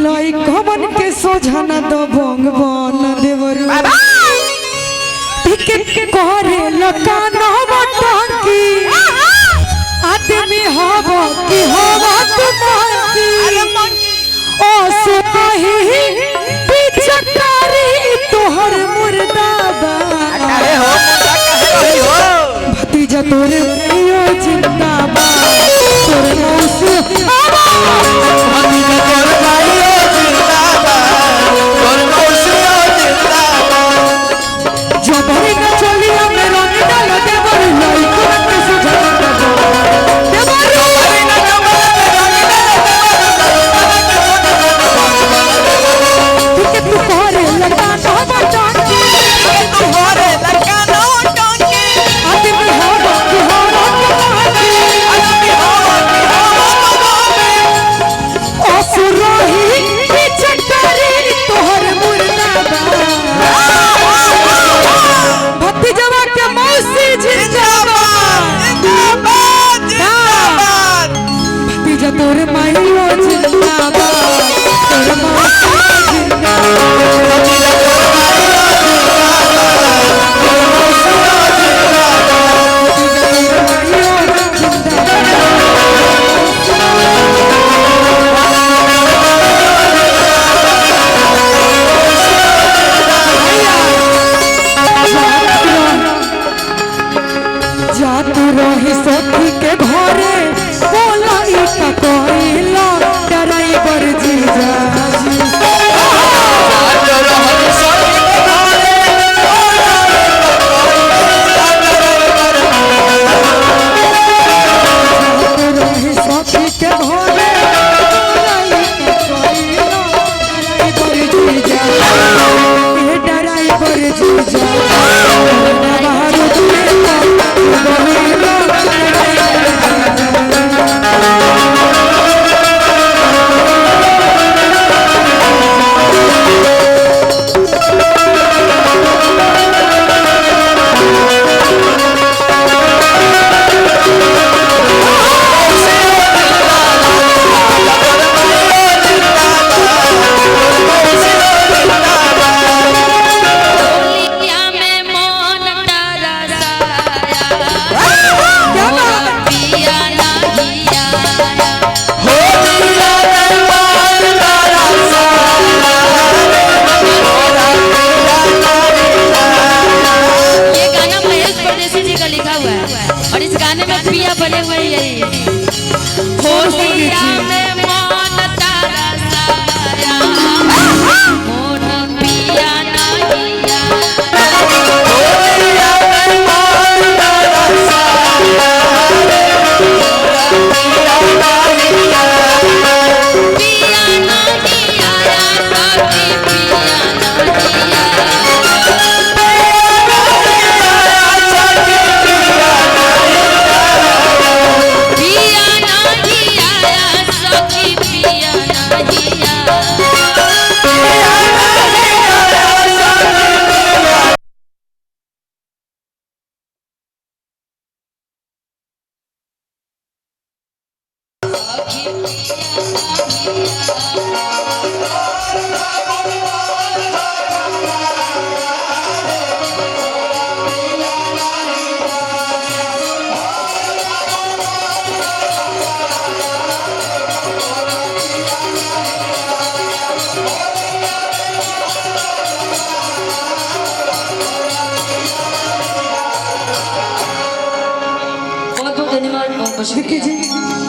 लाई कमन के सोझाना दो बंगवन देवरू टिकट करे लकानो बटकी आदमी हबो कि हबो तुम्हारी ओ सुही पिचकारी तोहर मुर्दाबाद अरे हो मुर्दा कहे हो भतीजा तोरे यो जिंदाबाद तोरे मौसी भतीजा तोरे भाइयो जिंदाबाद तोरे मौसी जिंदाबाद जबरी न चलिया में रंग डाल देवर लाई कुरत के सुझाव देवर जबरी न चलिया में रंग डाल ठीक तू करे लगा ना बटाके तू करे लगा ना बटाके आदमी हो कि हो आदमी हो असुरही पिचकारी तोहर मुर्दाबाद भतीजवा के मौसी जिंदाबाद जिंदाबाद जिंदाबाद भतीजा तोरे माईओ जिंदाबाद तोरे मौसी जिंदाबाद भतीजा तोरे जातू रही सखी के घरे बोला इका कोइला ड्राइवर जीजा जी जातू रही सखी के घरे जातू रही सखी के घरे बोला इका कोइला ड्राइवर जीजा ये ड्राइवर जीजा और इस गाने में पिया बने हुए यही होलिया में मन तारा साया मोन पिया नहीं होलिया में मन तारा साया पिया नहीं आया सखी पिया धन्यवाद।